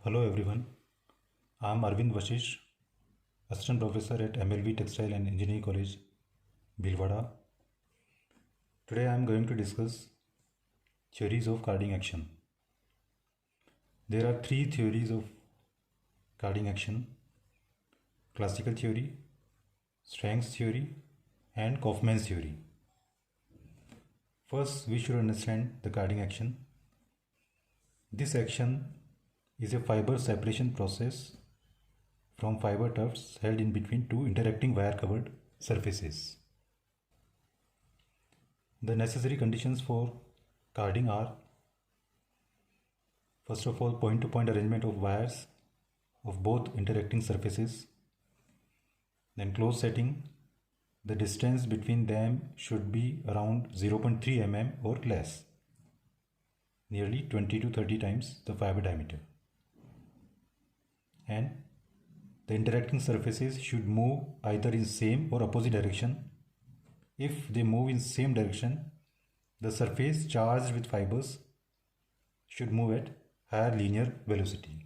Hello everyone, I am Arvind Vashish, Assistant Professor at MLV Textile and Engineering College, Bhilwara. Today I am going to discuss theories of carding action. There are three theories of carding action: classical theory, strengths theory, and Kaufman's theory. First, we should understand the carding action. This action is a fiber separation process from fiber tufts held in between two interacting wire covered surfaces. The necessary conditions for carding are, first of all, point to point arrangement of wires of both interacting surfaces, then close setting. The distance between them should be around 0.3 mm or less, nearly 20 to 30 times the fiber diameter. And the interacting surfaces should move either in same or opposite direction. If they move in same direction, the surface charged with fibers should move at higher linear velocity.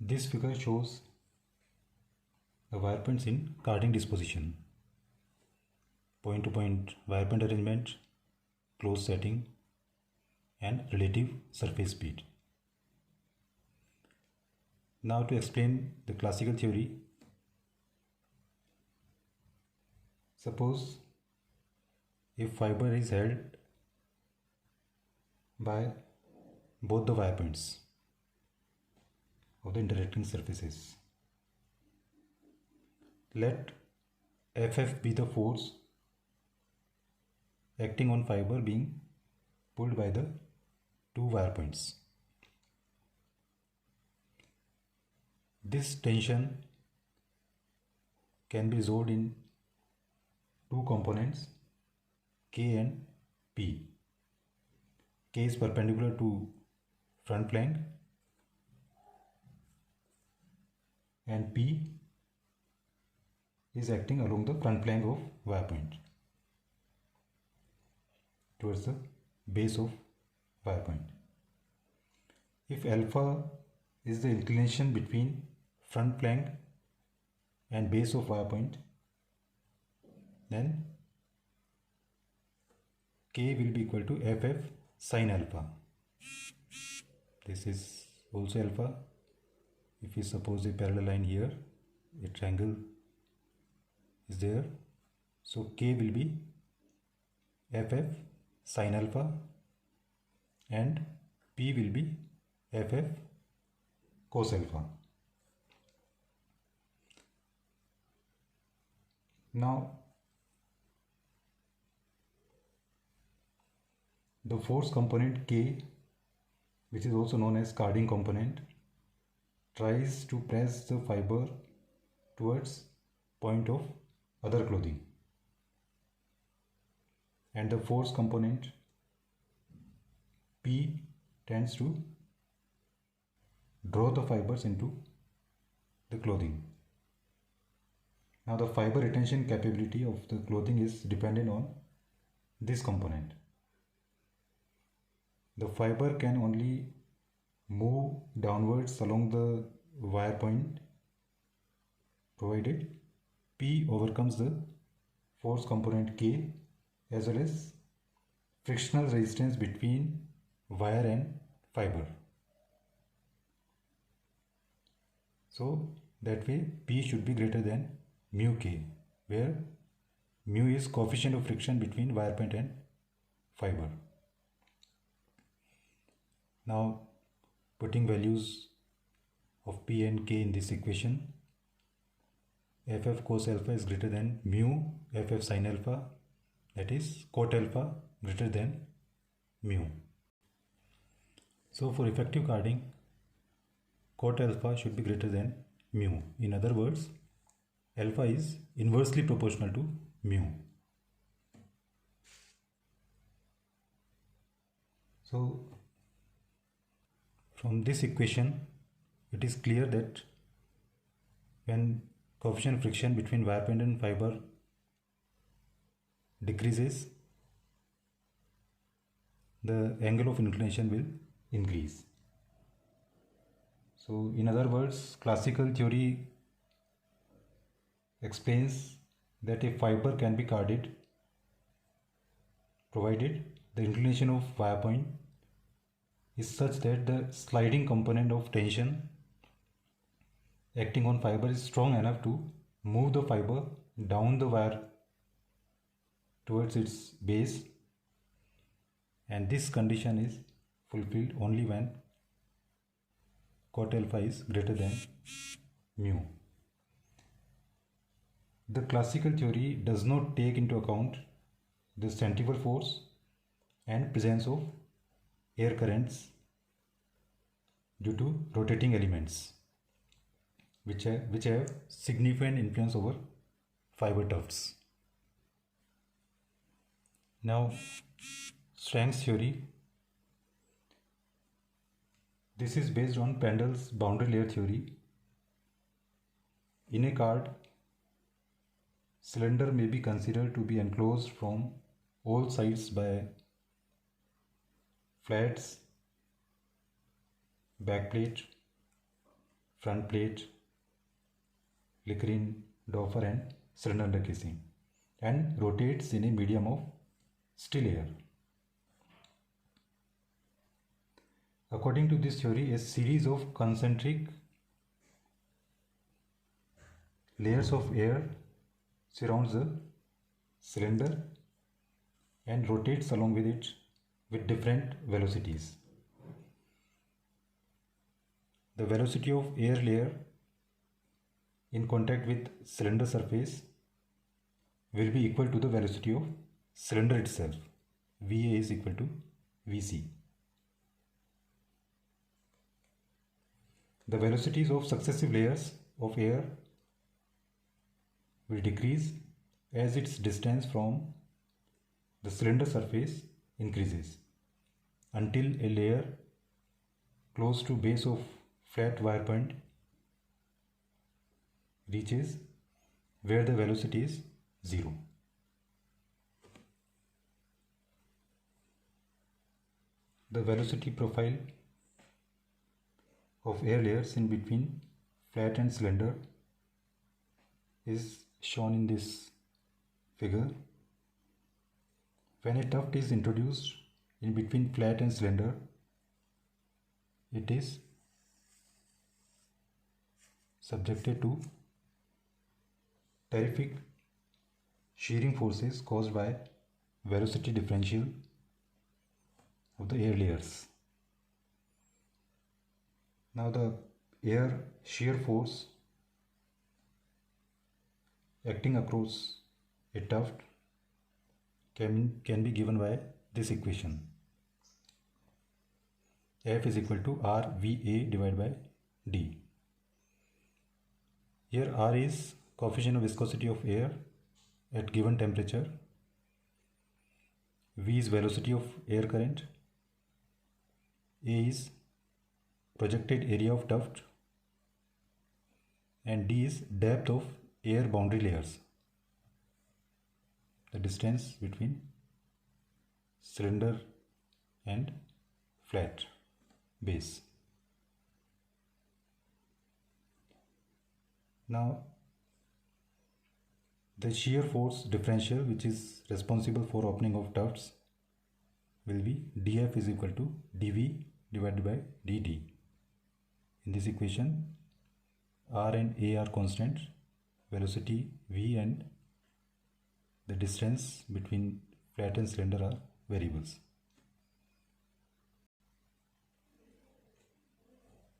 This figure shows the wire points in carding disposition: point to point wire point arrangement, close setting, and relative surface speed. Now to explain the classical theory, suppose if fiber is held by both the wire points of the interacting surfaces. Let Ff be the force acting on fiber being pulled by the two wire points. This tension can be resolved in two components, K and P. K is perpendicular to front flank and P is acting along the front flank of wire point towards the base of wire point. If alpha is the inclination between front flank and base of wire point, then K will be equal to Ff sin alpha. This is also alpha. If we suppose a parallel line here, a triangle is there, so K will be Ff sin alpha and P will be Ff cos alpha. Now the force component K, which is also known as carding component, tries to press the fiber towards point of other clothing, and the force component P tends to draw the fibers into the clothing. Now the fiber retention capability of the clothing is dependent on this component. The fiber can only move downwards along the wire point provided P overcomes the force component K as well as frictional resistance between wire and fiber. So that way P should be greater than mu K, where mu is coefficient of friction between wire point and fiber. Now putting values of P and K in this equation, Ff cos alpha is greater than mu Ff sin alpha, that is cot alpha greater than mu. So for effective carding, cot alpha should be greater than mu. In other words, alpha is inversely proportional to mu. So from this equation, it is clear that when coefficient of friction between wire point and fiber decreases, the angle of inclination will increase. So in other words, classical theory explains that a fiber can be carded provided the inclination of via point is such that the sliding component of tension acting on fiber is strong enough to move the fiber down the wire towards its base, and this condition is fulfilled only when cot alpha is greater than mu. The classical theory does not take into account the centrifugal force and presence of air currents due to rotating elements which have significant influence over fiber tufts. Now, Strang's theory. This is based on Pendel's boundary layer theory. In a card, cylinder may be considered to be enclosed from all sides by flats, backplate, front plate, Likrin, Doffer and cylinder under casing, and rotates in a medium of still air. According to this theory, a series of concentric layers of air surrounds the cylinder and rotates along with it with different velocities. The velocity of air layer in contact with cylinder surface will be equal to the velocity of cylinder itself. VA is equal to VC. The velocities of successive layers of air will decrease as its distance from the cylinder surface increases until a layer close to base of flat wire point reaches where the velocity is 0. The velocity profile of air layers in between flat and cylinder is shown in this figure. When a tuft is introduced in between flat and cylinder, it is subjected to terrific shearing forces caused by velocity differential of the air layers. Now the air shear force acting across a tuft can be given by this equation. F is equal to RVA divided by D. Here R is coefficient of viscosity of air at given temperature. V is velocity of air current. A is projected area of tuft, and D is depth of air boundary layers, the distance between cylinder and flat base. Now the shear force differential which is responsible for opening of tufts will be dF is equal to dV divided by dt. In this equation, R and A are constant, velocity V and the distance between flat and cylinder are variables.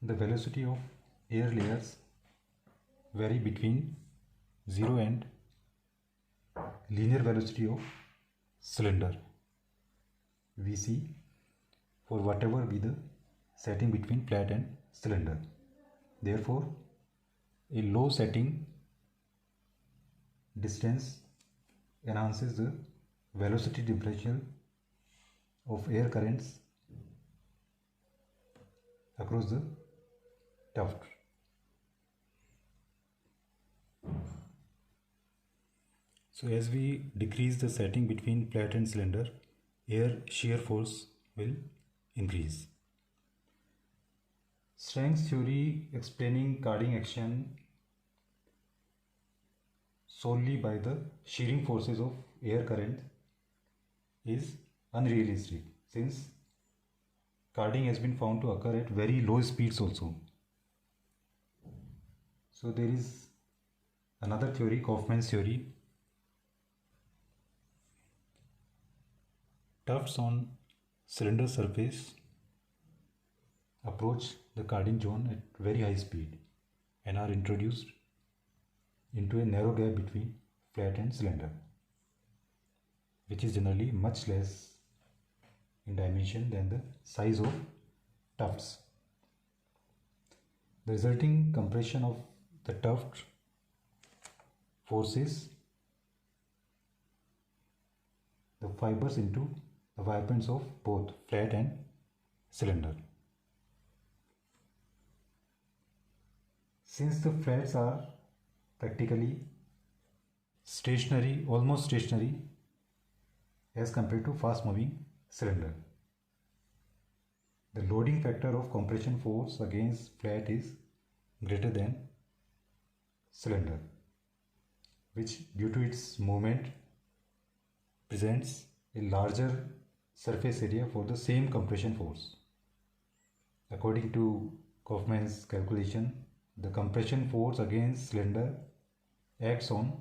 The velocity of air layers vary between 0 and linear velocity of cylinder Vc for whatever be the setting between flat and cylinder. Therefore, a low setting distance enhances the velocity differential of air currents across the tuft. So as we decrease the setting between flat and cylinder, air shear force will increase. Strength theory explaining carding action solely by the shearing forces of air current is unrealistic, since carding has been found to occur at very low speeds also. So there is another theory, Kaufman's theory. Tufts on cylinder surface approach the carding zone at very high speed and are introduced into a narrow gap between flat and cylinder, which is generally much less in dimension than the size of tufts. The resulting compression of the tuft forces the fibers into the wire points of both flat and cylinder. Since the flats are practically stationary, almost stationary as compared to fast moving cylinder, the loading factor of compression force against flat is greater than cylinder, which due to its movement presents a larger surface area for the same compression force. According to Kaufman's calculation, the compression force against cylinder acts on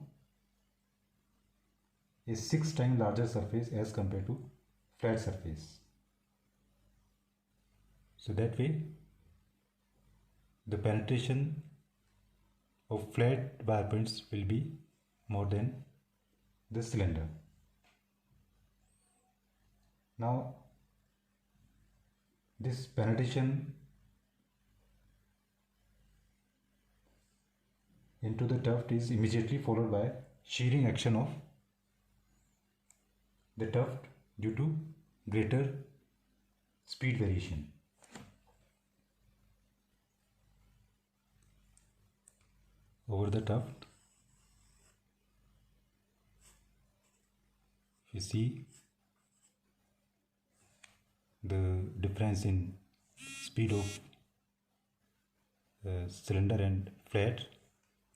a 6 times larger surface as compared to flat surface. So that way the penetration of flat wire points will be more than the cylinder. Now this penetration into the tuft is immediately followed by shearing action of the tuft due to greater speed variation. Over the tuft, you see the difference in speed of cylinder and flat.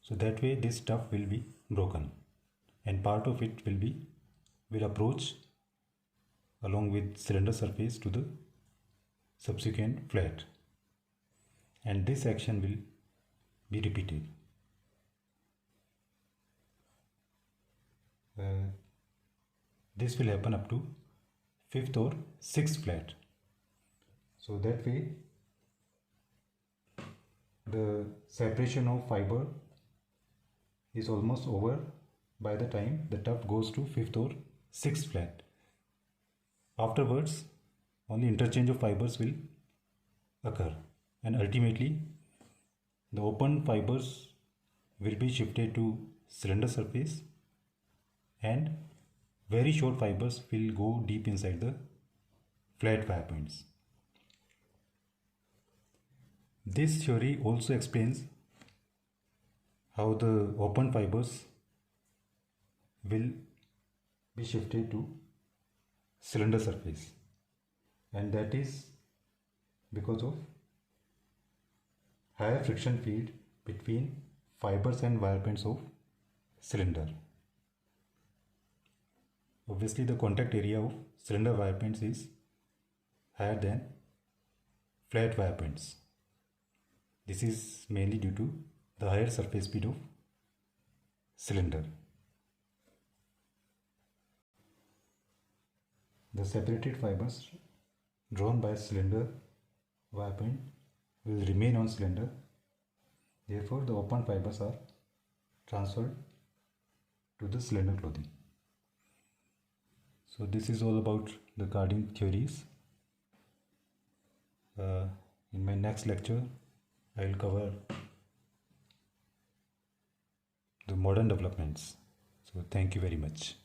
So that way this tuft will be broken and part of it will approach along with cylinder surface to the subsequent flat, and this action will be repeated. This will happen up to 5th or 6th flat. So that way the separation of fiber is almost over by the time the tuft goes to 5th or 6th flat. Afterwards only interchange of fibers will occur, and ultimately the open fibers will be shifted to cylinder surface and very short fibers will go deep inside the flat wire points. This theory also explains how the open fibers will be shifted to cylinder surface, and that is because of higher friction field between fibers and wire points of cylinder. Obviously the contact area of cylinder wire points is higher than flat wire points. This is mainly due to the higher surface speed of cylinder. The separated fibers drawn by cylinder wire point will remain on cylinder. Therefore the open fibers are transferred to the cylinder clothing. So this is all about the carding theories. In my next lecture I will cover the modern developments. So thank you very much.